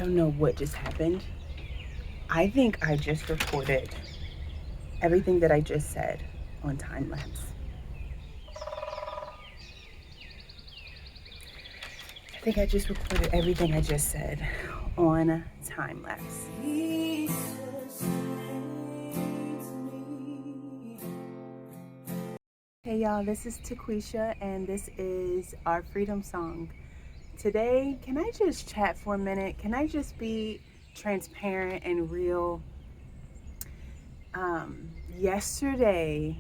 don't know what just happened. I think I just recorded everything that I just said on time lapse. I think I just recorded everything I just said on time lapse. Hey y'all, this is Taquisha and this is our Freedom Song. Today, can I just chat for a minute? Can I just be transparent and real? Yesterday,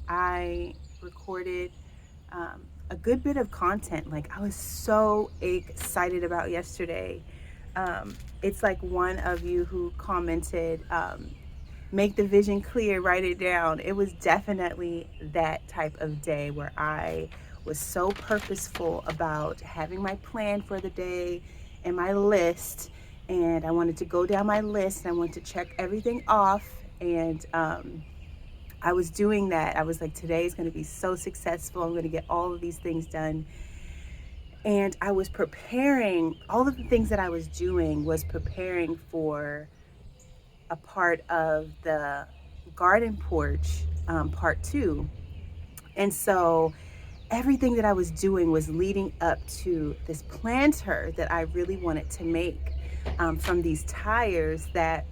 I recorded a good bit of content. Like, I was so excited about yesterday. It's like one of you who commented, make the vision clear, write it down. It was definitely that type of day where I was so purposeful about having my plan for the day and my list. And I wanted to go down my list and I wanted to check everything off. And I was doing that. I was like, today is going to be so successful. I'm going to get all of these things done. And I was preparing, all of the things that I was doing was preparing for a part of the garden porch, part 2. And so everything that I was doing was leading up to this planter that I really wanted to make, from these tires that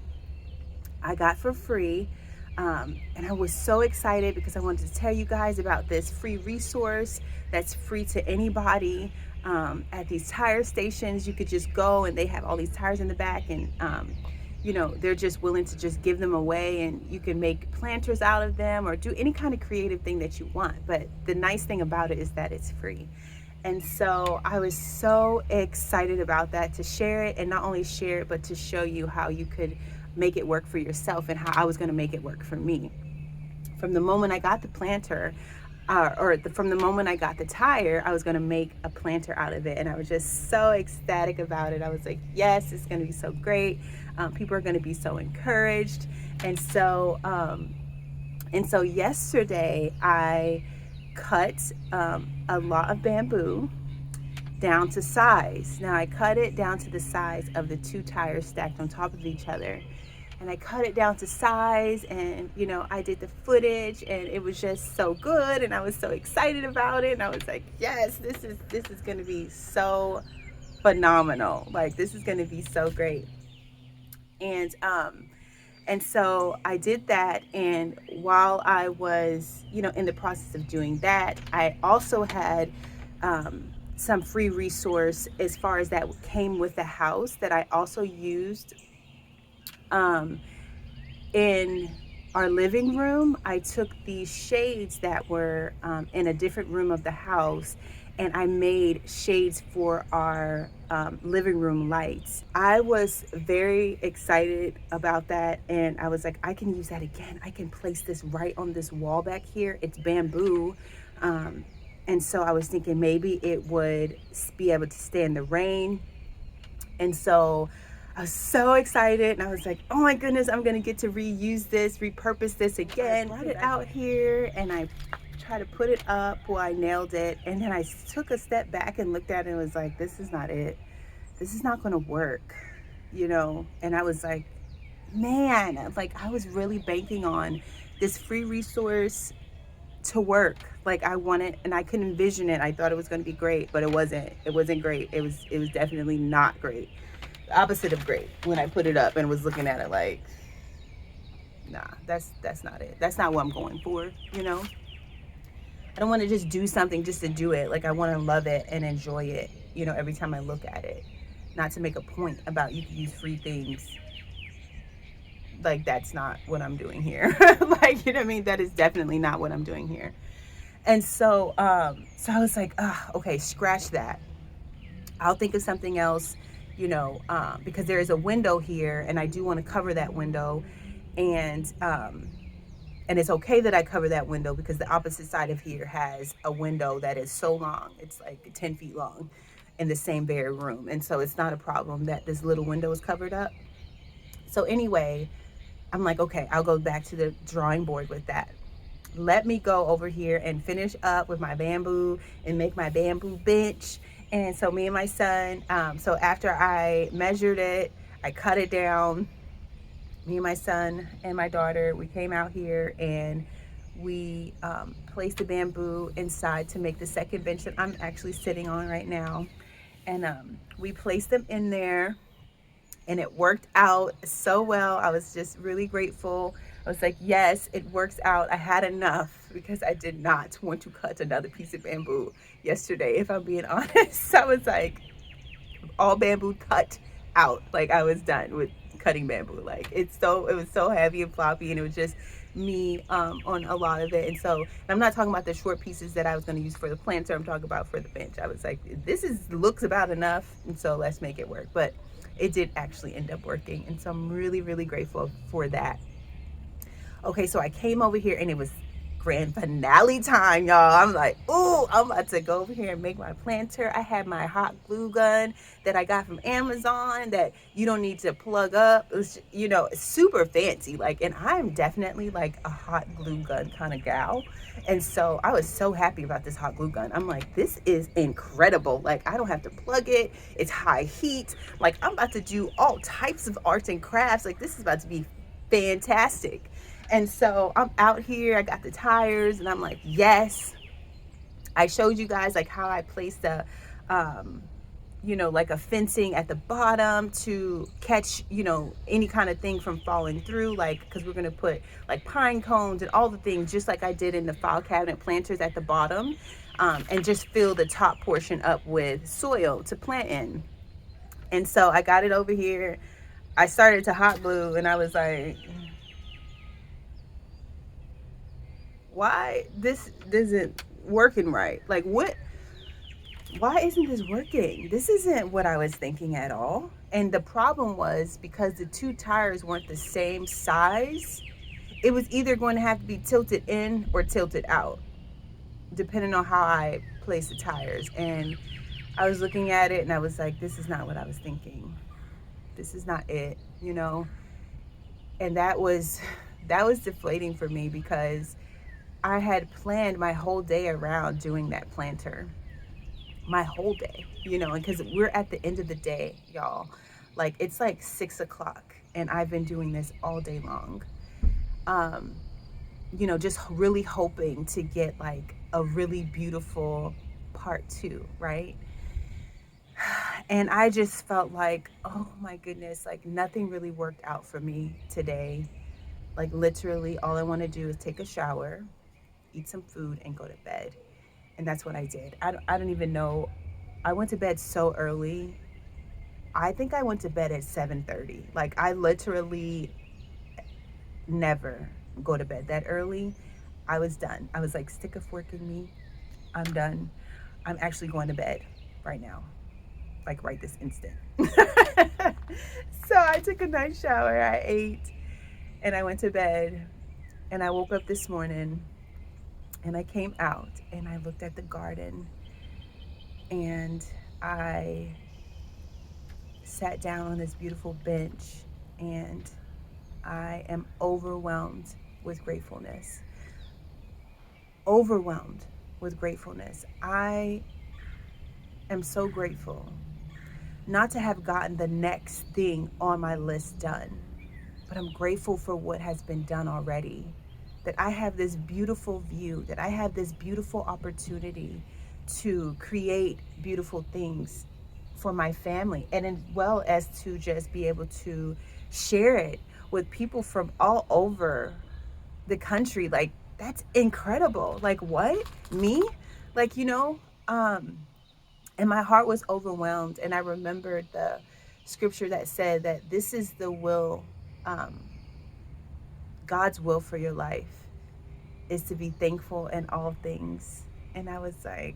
I got for free. And I was so excited because I wanted to tell you guys about this free resource that's free to anybody. At these tire stations, you could just go and they have all these tires in the back, and they're just willing to just give them away, and you can make planters out of them or do any kind of creative thing that you want. But the nice thing about it is that it's free. And so I was so excited about that, to share it, and not only share it, but to show you how you could make it work for yourself and how I was going to make it work for me. From the moment I got the planter, from the moment I got the tire, I was going to make a planter out of it. And I was just so ecstatic about it. I was like, yes, it's going to be so great. People are going to be so encouraged. And so yesterday I cut a lot of bamboo down to size. Now I cut it down to the size of the 2 tires stacked on top of each other. And I cut it down to size, and I did the footage, and it was just so good, and I was so excited about it, and I was like, yes, this is going to be so phenomenal. Like, this is going to be so great. And so I did that, and while I was in the process of doing that, I also had some free resource as far as that came with the house that I also used in our living room. I took these shades that were in a different room of the house, and I made shades for our living room lights. I was very excited about that, and I was like, I can use that again. I can place this right on this wall back here. It's bamboo. And so I was thinking maybe it would be able to stand the rain. And so I was so excited, and I was like, oh my goodness, I'm gonna get to reuse this, repurpose this again. I brought it out here, and I tried to put it up. Well, I nailed it, and then I took a step back and looked at it and was like, this is not it. This is not gonna work, And I was like, man, like, I was really banking on this free resource to work. Like, I wanted, and I could envision it. I thought it was gonna be great, but it wasn't. It wasn't great. It was definitely not great. The opposite of great. When I put it up and was looking at it like, nah, that's not it. That's not what I'm going for, I don't want to just do something just to do it. Like, I want to love it and enjoy it, every time I look at it. Not to make a point about you can use free things. Like, that's not what I'm doing here. Like, you know what I mean? That is definitely not what I'm doing here. And so I was like, okay, scratch that. I'll think of something else, because there is a window here, and I do want to cover that window. And it's okay that I cover that window, because the opposite side of here has a window that is so long. It's like 10 feet long in the same bare room. And so it's not a problem that this little window is covered up. So anyway, I'm like, okay, I'll go back to the drawing board with that. Let me go over here and finish up with my bamboo and make my bamboo bench And so me and my son, so after I measured it, I cut it down. Me and my son and my daughter, we came out here and we placed the bamboo inside to make the second bench that I'm actually sitting on right now. And we placed them in there, and it worked out so well. I was just really grateful. I was like, yes, it works out. I had enough because I did not want to cut another piece of bamboo yesterday, if I'm being honest. I was like, all bamboo cut out. Like I was done with cutting bamboo. Like it was so heavy and floppy, and it was just me on a lot of it. And so, and I'm not talking about the short pieces that I was going to use for the planter. I'm talking about for the bench. I was like, this is looks about enough, and so let's make it work. But it did actually end up working, and so I'm really, really grateful for that. Okay, so I came over here and it was grand finale time, y'all. I'm like, ooh, I'm about to go over here and make my planter. I had my hot glue gun that I got from Amazon that you don't need to plug up. It was, you know, super fancy. Like, and I'm definitely like a hot glue gun kind of gal. And so I was so happy about this hot glue gun. I'm like, this is incredible. Like, I don't have to plug it. It's high heat. Like, I'm about to do all types of arts and crafts. Like, this is about to be fantastic. And so I'm out here, I got the tires, and I'm like, yes. I showed you guys like how I placed a, you know, like a fencing at the bottom to catch, you know, any kind of thing from falling through, like, because we're going to put like pine cones and all the things, just like I did in the file cabinet planters at the bottom, and just fill the top portion up with soil to plant in. And so I got it over here. I started to hot glue, and I was like, why this isn't working right? Like, what, why isn't this working? This isn't what I was thinking at all. And the problem was because the two tires weren't the same size, it was either going to have to be tilted in or tilted out, depending on how I placed the tires. And I was looking at it and I was like, this is not what I was thinking. This is not it, you know? And that was deflating for me because I had planned my whole day around doing that planter. My whole day, you know, because we're at the end of the day, y'all. Like, it's like 6 o'clock, and I've been doing this all day long. Um, you know, just really hoping to get like a really beautiful part two, right? And I just felt like, oh my goodness, like nothing really worked out for me today. Like, literally, all I want to do is take a shower, eat some food, and go to bed. And that's what I did. I don't even know. I went to bed so early. I think I went to bed at 7:30. Like, I literally never go to bed that early. I was done. I was like, stick a fork in me. I'm done. I'm actually going to bed right now, like right this instant. So I took a nice shower. I ate and I went to bed. And I woke up this morning and I came out and I looked at the garden and I sat down on this beautiful bench and I am overwhelmed with gratefulness. Overwhelmed with gratefulness. I am so grateful not to have gotten the next thing on my list done, but I'm grateful for what has been done already. That I have this beautiful view, that I have this beautiful opportunity to create beautiful things for my family, and as well as to just be able to share it with people from all over the country. Like, that's incredible. Like, what? Me? Like, you know, and my heart was overwhelmed. And I remembered the scripture that said that this is the will, um, God's will for your life is to be thankful in all things. And I was like,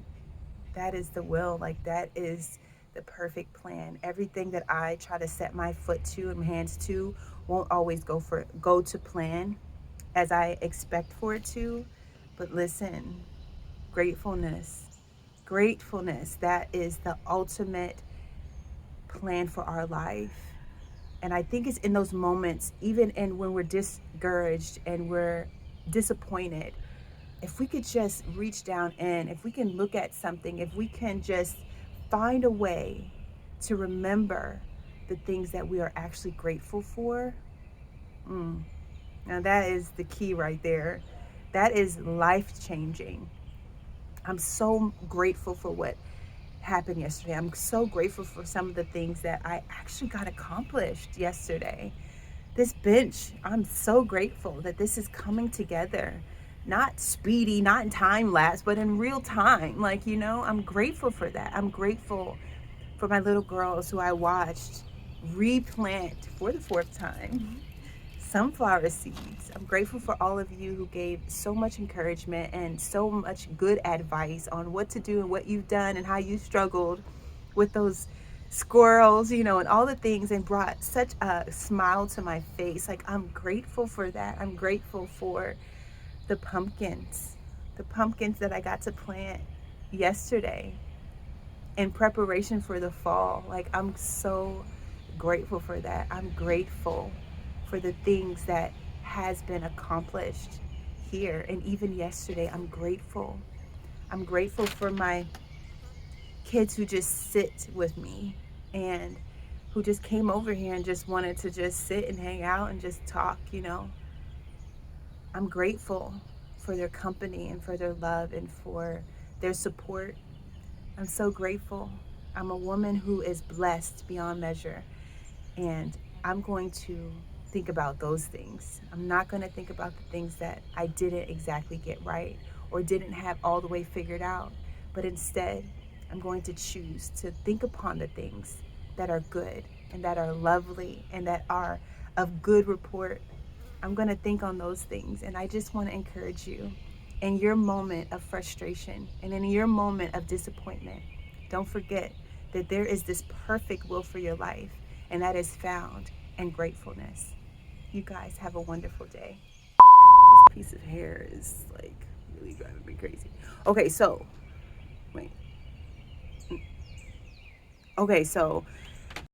that is the will. Like, that is the perfect plan. Everything that I try to set my foot to and my hands to won't always go to plan as I expect for it to. But listen, gratefulness, that is the ultimate plan for our life. And I think it's in those moments, even in when we're discouraged and we're disappointed, if we could just reach down in, if we can look at something, if we can just find a way to remember the things that we are actually grateful for, now that is the key right there. That is life changing. I'm so grateful for what happened yesterday. I'm so grateful for some of the things that I actually got accomplished yesterday. This bench, I'm so grateful that this is coming together. Not speedy, not in time lapse, but in real time. Like, I'm grateful for that. I'm grateful for my little girls who I watched replant for the fourth time sunflower seeds. I'm grateful for all of you who gave so much encouragement and so much good advice on what to do and what you've done and how you struggled with those squirrels, and all the things, and brought such a smile to my face. Like, I'm grateful for that. I'm grateful for the pumpkins that I got to plant yesterday in preparation for the fall. Like, I'm so grateful for that. I'm grateful for the things that has been accomplished here. And even yesterday, I'm grateful. I'm grateful for my kids who just sit with me and who just came over here and just wanted to just sit and hang out and just talk. I'm grateful for their company and for their love and for their support. I'm so grateful. I'm a woman who is blessed beyond measure, and I'm going to think about those things. I'm not going to think about the things that I didn't exactly get right or didn't have all the way figured out, but instead, I'm going to choose to think upon the things that are good and that are lovely and that are of good report. I'm going to think on those things, and I just want to encourage you in your moment of frustration and in your moment of disappointment. Don't forget that there is this perfect will for your life, and that is found in gratefulness. You guys have a wonderful day. This piece of hair is like really driving me crazy. Okay, so wait. Okay, so